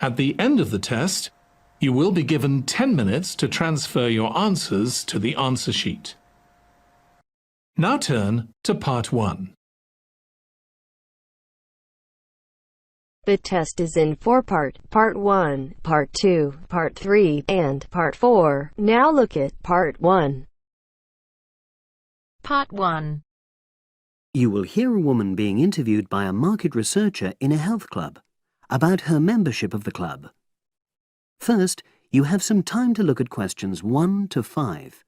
At the end of the test, you will be given 10 minutes to transfer your answers to the answer sheet. Now turn to Part 1. The test is in 4 parts: Part 1, Part 2, Part 3, and Part 4. Now look at Part 1. Part 1. You will hear a woman being interviewed by a market researcher in a health club about her membership of the club. First, you have some time to look at questions 1 to 5.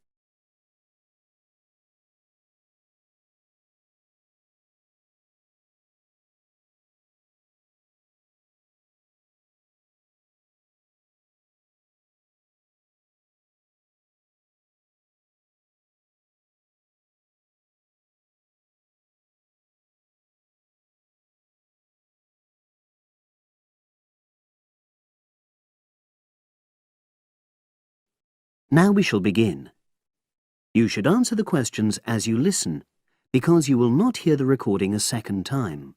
Now we shall begin. You should answer the questions as you listen, because you will not hear the recording a second time.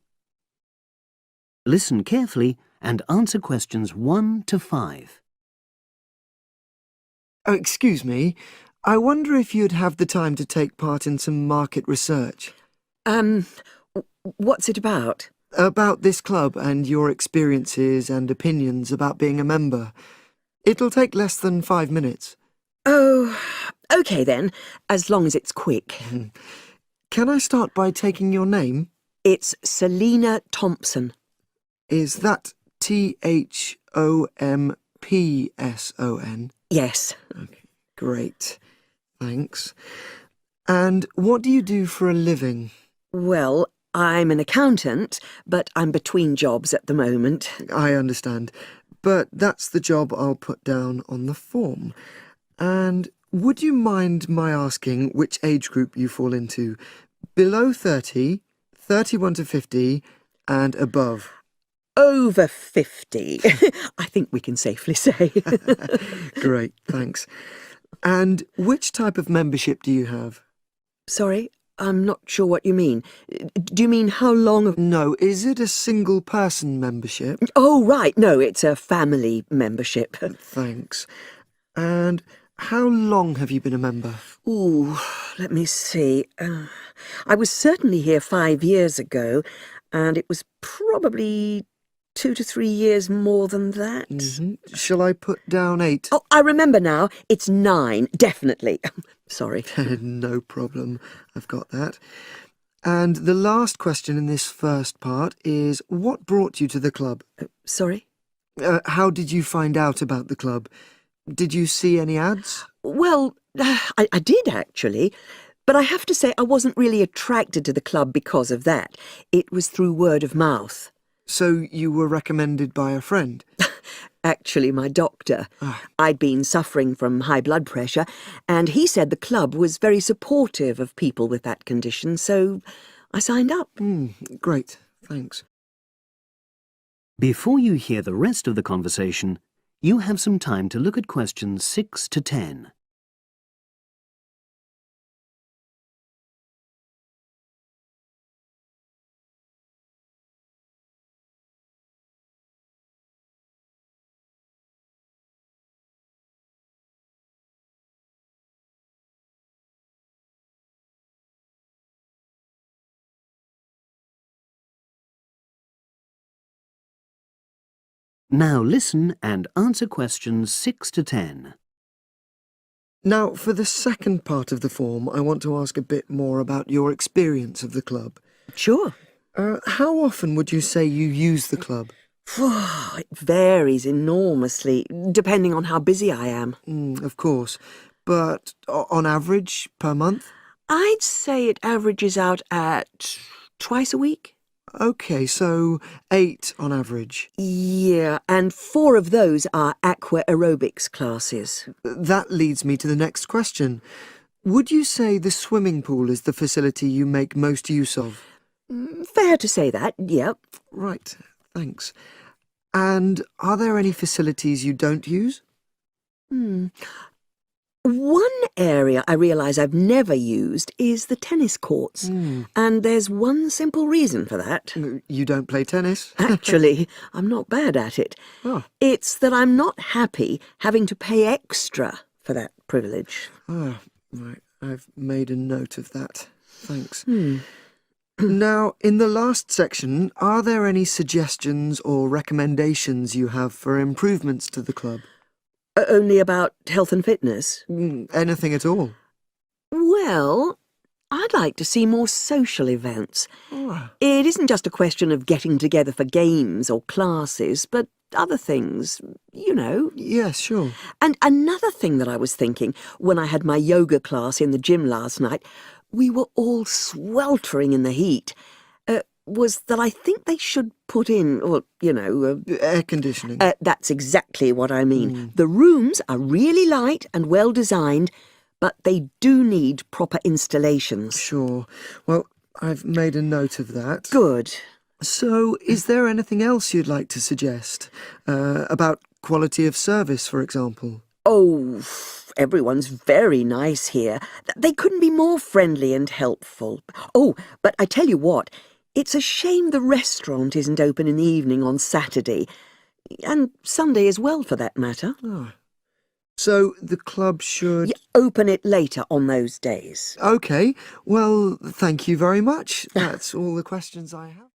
Listen carefully and answer questions 1 to 5. Oh, excuse me. I wonder if you'd have the time to take part in some market research. What's it about? About this club and your experiences and opinions about being a member. It'll take less than 5 minutes. Oh, OK then, as long as it's quick. Can I start by taking your name? It's Selina Thompson. Is that Thompson? Yes. Okay, great. Thanks. And what do you do for a living? Well, I'm an accountant, but I'm between jobs at the moment. I understand. But that's the job I'll put down on the form. And would you mind my asking which age group you fall into? Below 30, 31 to 50, and above? Over 50, I think we can safely say. Great, thanks. And which type of membership do you have? Sorry, I'm not sure what you mean. Do you mean how long? No, is it a single-person membership? Oh, right, no, it's a family membership. Thanks. And how long have you been a member? Ooh, let me see. I was certainly here 5 years ago, and it was probably 2 to 3 years more than that. Shall I put down 8? Oh, I remember now. It's 9, definitely. Sorry. No problem. I've got that. And the last question in this first part is, what brought you to the club? Sorry? How did you find out about the club? Did you see any ads? Well, I did actually, but I have to say I wasn't really attracted to the club because of that. It was through word of mouth. So you were recommended by a friend? Actually, my doctor. I'd been suffering from high blood pressure, and he said the club was very supportive of people with that condition, so I signed up. Great, thanks. Before you hear the rest of the conversation, you have some time to look at questions 6 to 10. Now listen and answer questions 6 to 10. Now, for the second part of the form, I want to ask a bit more about your experience of the club. Sure. How often would you say you use the club? It varies enormously, depending on how busy I am. Of course. But on average, per month? I'd say it averages out at twice a week. OK, so 8 on average. Yeah, and 4 of those are aqua aerobics classes. That leads me to the next question. Would you say the swimming pool is the facility you make most use of? Fair to say that, yep. Right, thanks. And are there any facilities you don't use? One area I realise I've never used is the tennis courts. And there's one simple reason for that. You don't play tennis? Actually, I'm not bad at it. Oh. It's that I'm not happy having to pay extra for that privilege. Oh, right. I've made a note of that. Thanks. Now, in the last section, are there any suggestions or recommendations you have for improvements to the club? Only about health and fitness? Anything at all? Well, I'd like to see more social events. Oh. It isn't just a question of getting together for games or classes, but other things, you know. Yes, sure. And another thing that I was thinking, when I had my yoga class in the gym last night, we were all sweltering in the heat, was that I think they should put in, or, you know... Air conditioning. That's exactly what I mean. The rooms are really light and well designed, but they do need proper installations. Sure. Well, I've made a note of that. Good. So, is there anything else you'd like to suggest? About quality of service, for example? Oh, everyone's very nice here. They couldn't be more friendly and helpful. Oh, but I tell you what, it's a shame the restaurant isn't open in the evening on Saturday, and Sunday as well, for that matter. Oh. So, the club should... Open it later on those days. OK. Well, thank you very much. That's all the questions I have.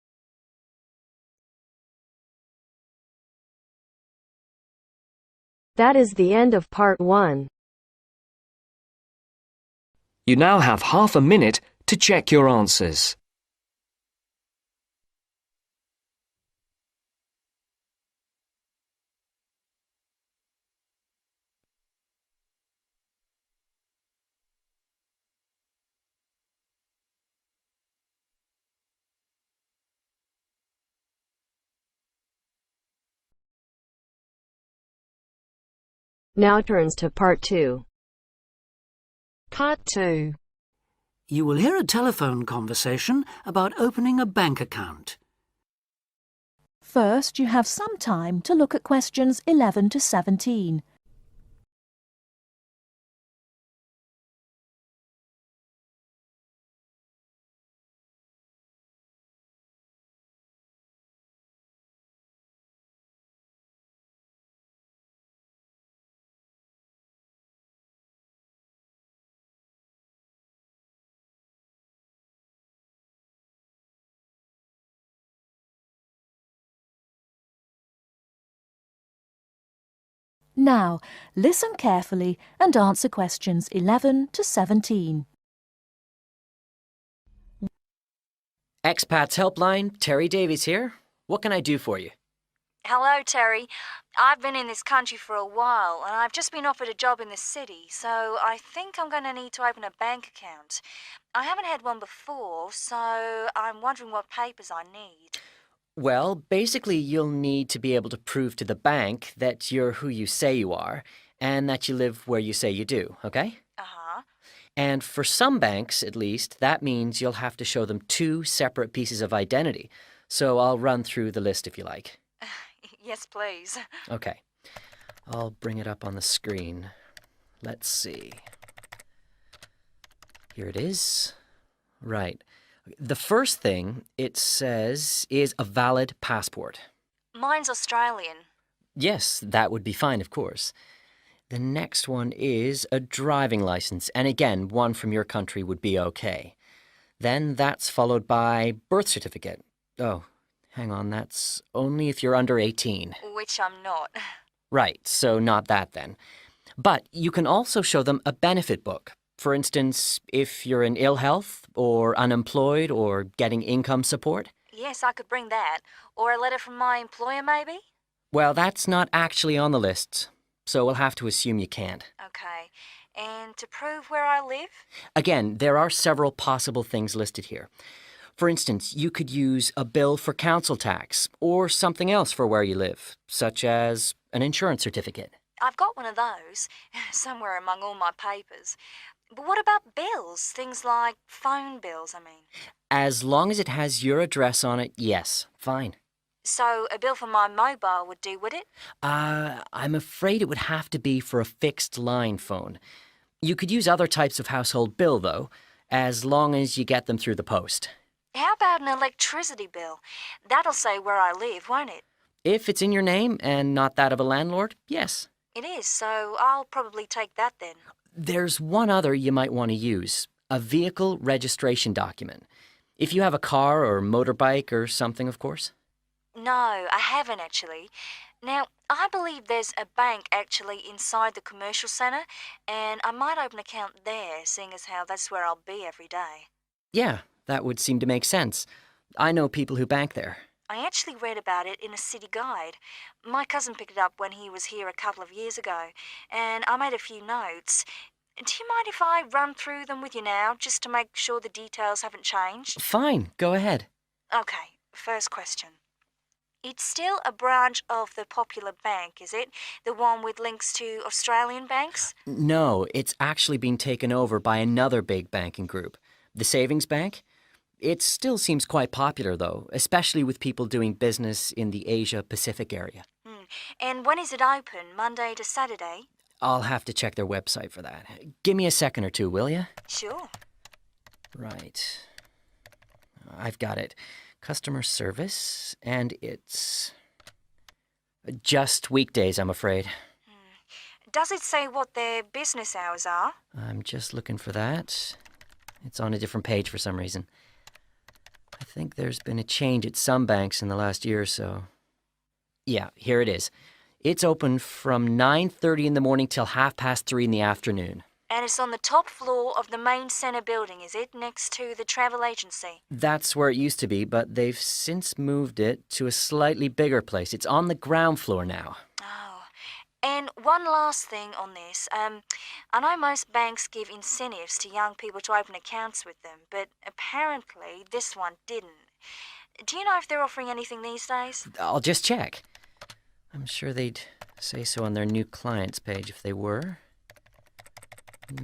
That is the end of part 1. You now have half a minute to check your answers. Now turns to part 2. Part 2. You will hear a telephone conversation about opening a bank account. First, you have some time to look at questions 11 to 17. Now, listen carefully and answer questions 11 to 17. Expats Helpline, Terry Davies here. What can I do for you? Hello, Terry. I've been in this country for a while, and I've just been offered a job in the city, so I think I'm going to need to open a bank account. I haven't had one before, so I'm wondering what papers I need. Well, basically you'll need to be able to prove to the bank that you're who you say you are, and that you live where you say you do, okay? Uh-huh. And for some banks, at least, that means you'll have to show them 2 separate pieces of identity. So I'll run through the list if you like. Yes, please. Okay. I'll bring it up on the screen. Let's see. Here it is. Right. The first thing it says is a valid passport. Mine's Australian. Yes, that would be fine, of course. The next one is a driving license, and again, one from your country would be okay. Then that's followed by birth certificate. Oh, hang on, that's only if you're under 18. Which I'm not. Right, so not that then. But you can also show them a benefit book. For instance, if you're in ill health, or unemployed, or getting income support. Yes, I could bring that. Or a letter from my employer, maybe? Well, that's not actually on the list, so we'll have to assume you can't. Okay. And to prove where I live? Again, there are several possible things listed here. For instance, you could use a bill for council tax, or something else for where you live, such as an insurance certificate. I've got one of those, somewhere among all my papers. But what about bills? Things like phone bills, I mean. As long as it has your address on it, yes, fine. So a bill for my mobile would do, would it? I'm afraid it would have to be for a fixed line phone. You could use other types of household bill, though, as long as you get them through the post. How about an electricity bill? That'll say where I live, won't it? If it's in your name and not that of a landlord, yes. It is, so I'll probably take that then. There's one other you might want to use, a vehicle registration document. If you have a car or motorbike or something, of course. No, I haven't actually. Now, I believe there's a bank actually inside the commercial centre, and I might open an account there, seeing as how that's where I'll be every day. Yeah, that would seem to make sense. I know people who bank there. I actually read about it in a city guide. My cousin picked it up when he was here a couple of years ago, and I made a few notes. Do you mind if I run through them with you now, just to make sure the details haven't changed? Fine, go ahead. Okay, first question. It's still a branch of the Popular Bank, is it? The one with links to Australian banks? No, it's actually been taken over by another big banking group, the Savings Bank. It still seems quite popular, though, especially with people doing business in the Asia-Pacific area. And when is it open, Monday to Saturday? I'll have to check their website for that. Give me a second or two, will you? Sure. Right. I've got it. Customer service, and it's just weekdays, I'm afraid. Does it say what their business hours are? I'm just looking for that. It's on a different page for some reason. I think there's been a change at some banks in the last year or so. Yeah, here it is. It's open from 9:30 in the morning till 3:30 in the afternoon. And it's on the top floor of the main centre building, is it? Next to the travel agency? That's where it used to be, but they've since moved it to a slightly bigger place. It's on the ground floor now. Oh. And one last thing on this. I know most banks give incentives to young people to open accounts with them, but apparently this one didn't. Do you know if they're offering anything these days? I'll just check. I'm sure they'd say so on their new clients page if they were.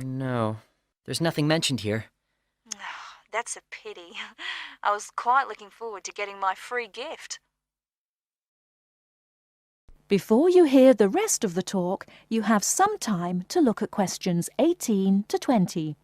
No, there's nothing mentioned here. That's a pity. I was quite looking forward to getting my free gift. Before you hear the rest of the talk, you have some time to look at questions 18 to 20.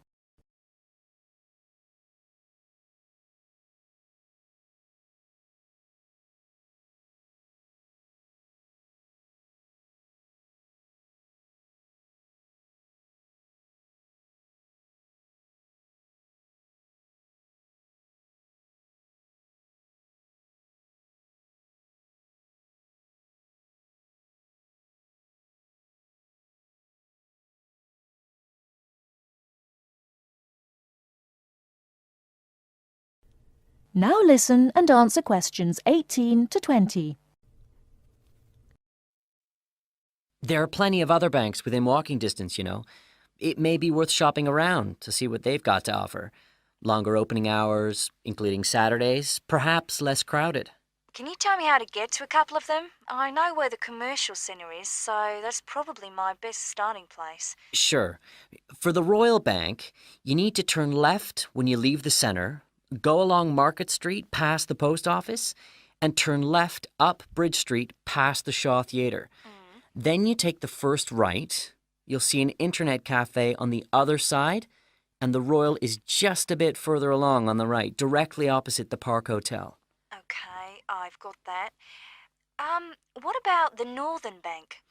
Now listen and answer questions 18 to 20. There are plenty of other banks within walking distance, you know. It may be worth shopping around to see what they've got to offer. Longer opening hours, including Saturdays, perhaps less crowded. Can you tell me how to get to a couple of them? I know where the commercial centre is, so that's probably my best starting place. Sure. For the Royal Bank, you need to turn left when you leave the centre, go along Market Street past the post office, and turn left up Bridge Street past the Shaw Theatre. Then you take the first right. You'll see an internet cafe on the other side, and the Royal is just a bit further along on the right, directly opposite the Park Hotel. Okay, I've got that. What about the Northern Bank?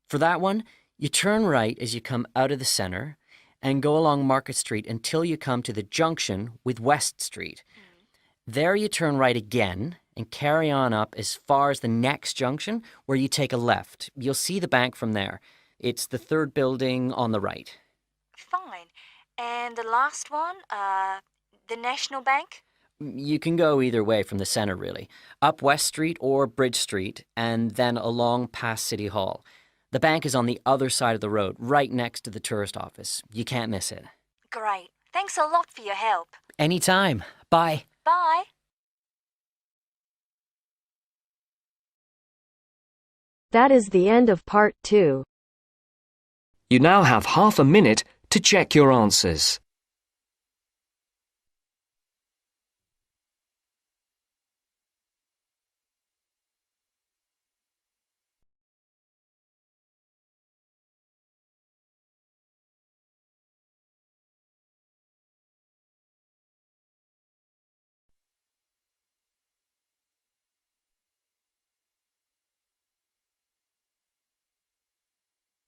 For that one, you turn right as you come out of the centre and go along Market Street until you come to the junction with West Street. There you turn right again and carry on up as far as the next junction where you take a left. You'll see the bank from there. It's the third building on the right. Fine. And the last one, the National Bank? You can go either way from the centre, really. Up West Street or Bridge Street and then along past City Hall. The bank is on the other side of the road, right next to the tourist office. You can't miss it. Great. Thanks a lot for your help. Anytime. Bye. Bye. That is the end of part 2. You now have half a minute to check your answers.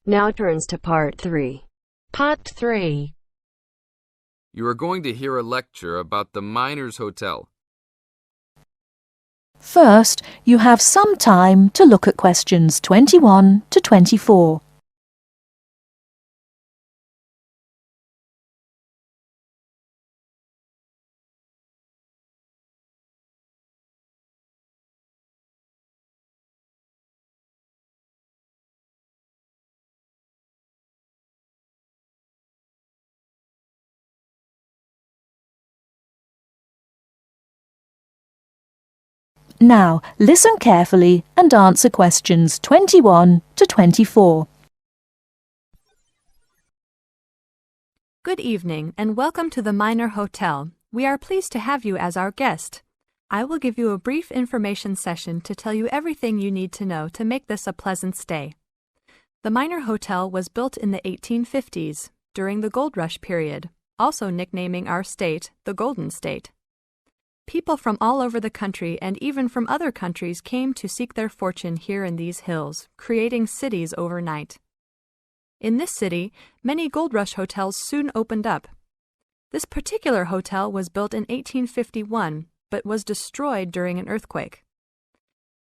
Now turns to Part 3. Part 3. You are going to hear a lecture about the Miners Hotel. First, you have some time to look at questions 21 to 24. Now, listen carefully and answer questions 21 to 24. Good evening and welcome to the Miner Hotel. We are pleased to have you as our guest. I will give you a brief information session to tell you everything you need to know to make this a pleasant stay. The Miner Hotel was built in the 1850s, during the Gold Rush period, also nicknaming our state the Golden State. People from all over the country and even from other countries came to seek their fortune here in these hills, creating cities overnight. In this city, many Gold Rush hotels soon opened up. This particular hotel was built in 1851, but was destroyed during an earthquake.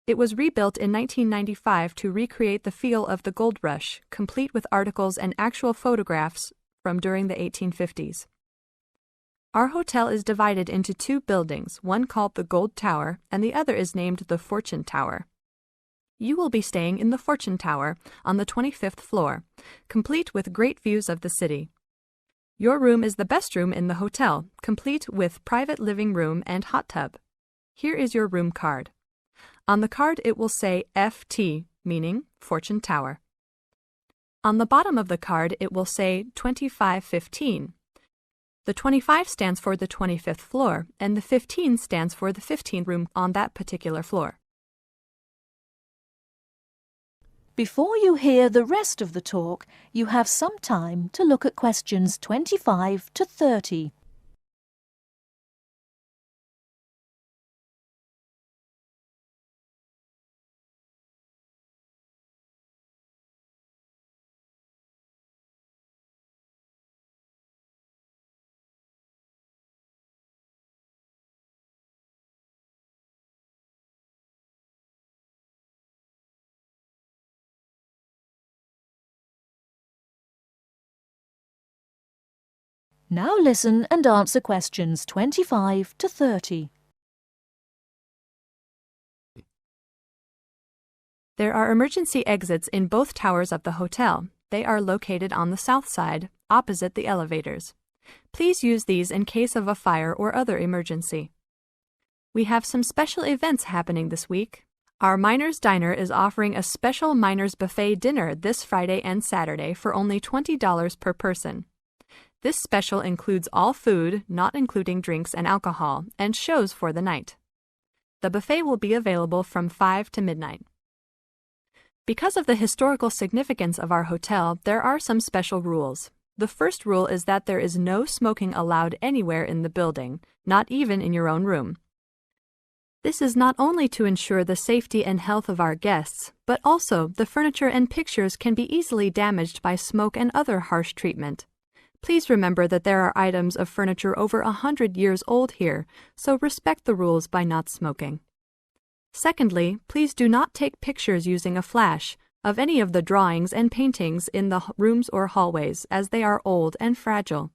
It was rebuilt in 1995 to recreate the feel of the Gold Rush, complete with articles and actual photographs from during the 1850s. Our hotel is divided into two buildings, one called the Gold Tower and the other is named the Fortune Tower. You will be staying in the Fortune Tower on the 25th floor, complete with great views of the city. Your room is the best room in the hotel, complete with private living room and hot tub. Here is your room card. On the card it will say FT, meaning Fortune Tower. On the bottom of the card it will say 2515. The 25 stands for the 25th floor, and the 15 stands for the 15th room on that particular floor. Before you hear the rest of the talk, you have some time to look at questions 25 to 30. Now listen and answer questions 25 to 30. There are emergency exits in both towers of the hotel. They are located on the south side, opposite the elevators. Please use these in case of a fire or other emergency. We have some special events happening this week. Our Miners Diner is offering a special Miners Buffet dinner this Friday and Saturday for only $20 per person. This special includes all food, not including drinks and alcohol, and shows for the night. The buffet will be available from 5 to midnight. Because of the historical significance of our hotel, there are some special rules. The first rule is that there is no smoking allowed anywhere in the building, not even in your own room. This is not only to ensure the safety and health of our guests, but also the furniture and pictures can be easily damaged by smoke and other harsh treatment. Please remember that there are items of furniture over 100 years old here, so respect the rules by not smoking. Secondly, please do not take pictures using a flash of any of the drawings and paintings in the rooms or hallways, as they are old and fragile.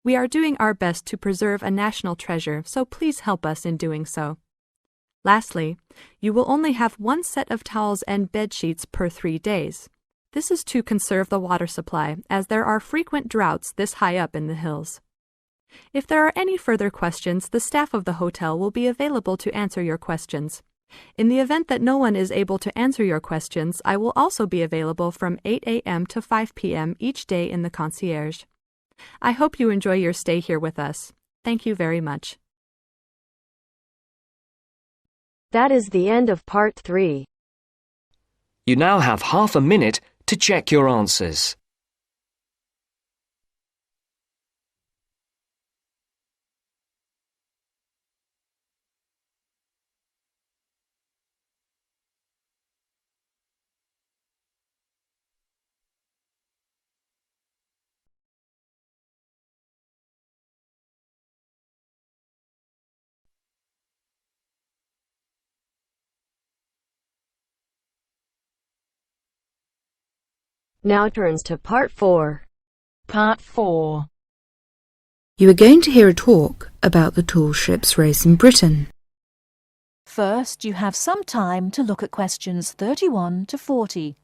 We are doing our best to preserve a national treasure, so please help us in doing so. Lastly, you will only have one set of towels and bed sheets per 3 days. This is to conserve the water supply, as there are frequent droughts this high up in the hills. If there are any further questions, the staff of the hotel will be available to answer your questions. In the event that no one is able to answer your questions, I will also be available from 8 a.m. to 5 p.m. each day in the concierge. I hope you enjoy your stay here with us. Thank you very much. That is the end of Part 3. You now have half a minute to check your answers. Now turns to Part 4. Part 4. You are going to hear a talk about the tall ships race in Britain. First, you have some time to look at questions 31 to 40.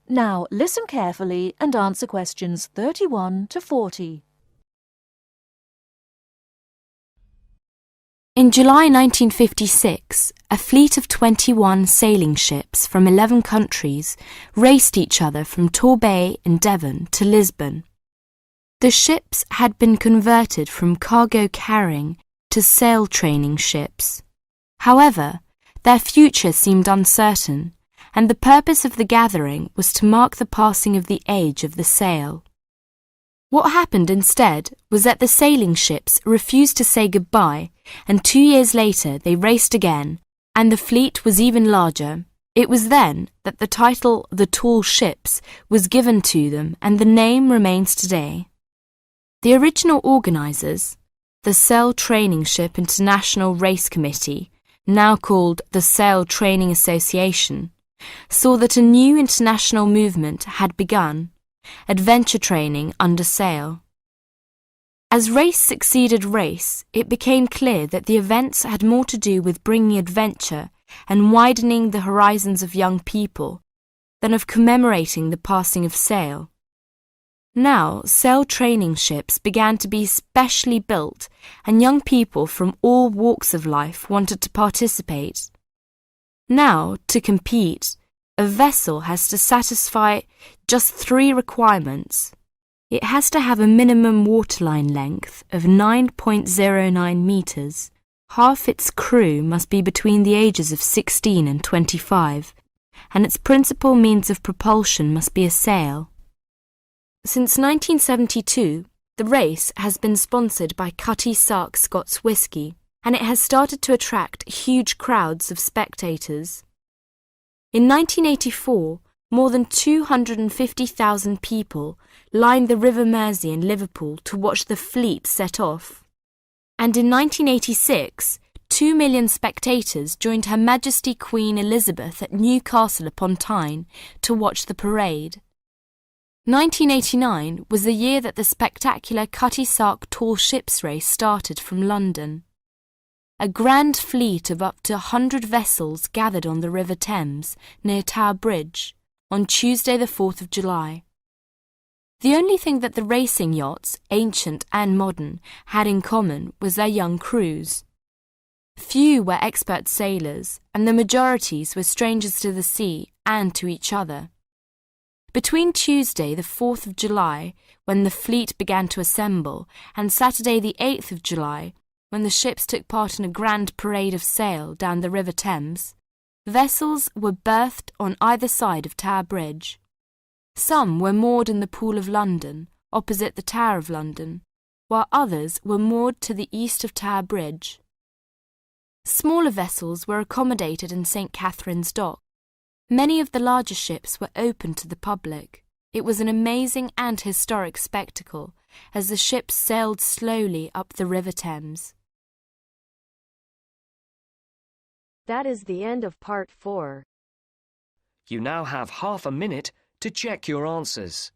Now listen carefully and answer questions 31 to 40. In July 1956, a fleet of 21 sailing ships from 11 countries raced each other from Torbay in Devon to Lisbon. The ships had been converted from cargo carrying to sail training ships. However, their future seemed uncertain, and the purpose of the gathering was to mark the passing of the age of the sail. What happened instead was that the sailing ships refused to say goodbye, and 2 years later they raced again, and the fleet was even larger. It was then that the title The Tall Ships was given to them, and the name remains today. The original organisers, the Sail Training Ship International Race Committee, now called the Sail Training Association, saw that a new international movement had begun, adventure training under sail. As race succeeded race, it became clear that the events had more to do with bringing adventure and widening the horizons of young people than of commemorating the passing of sail. Now, sail training ships began to be specially built, and young people from all walks of life wanted to participate. Now, to compete, a vessel has to satisfy just 3 requirements. It has to have a minimum waterline length of 9.09 metres. Half its crew must be between the ages of 16 and 25, and its principal means of propulsion must be a sail. Since 1972, the race has been sponsored by Cutty Sark Scots Whisky, and it has started to attract huge crowds of spectators. In 1984, more than 250,000 people lined the River Mersey in Liverpool to watch the fleet set off. And in 1986, 2 million spectators joined Her Majesty Queen Elizabeth at Newcastle upon Tyne to watch the parade. 1989 was the year that the spectacular Cutty Sark Tall Ships race started from London. A grand fleet of up to 100 vessels gathered on the River Thames near Tower Bridge on Tuesday the 4th of July. The only thing that the racing yachts, ancient and modern, had in common was their young crews. Few were expert sailors, and the majorities were strangers to the sea and to each other. Between Tuesday the 4th of July, when the fleet began to assemble, and Saturday the 8th of July, when the ships took part in a grand parade of sail down the River Thames, vessels were berthed on either side of Tower Bridge. Some were moored in the Pool of London, opposite the Tower of London, while others were moored to the east of Tower Bridge. Smaller vessels were accommodated in St. Catherine's Dock. Many of the larger ships were open to the public. It was an amazing and historic spectacle as the ships sailed slowly up the River Thames. That is the end of Part 4. You now have half a minute to check your answers.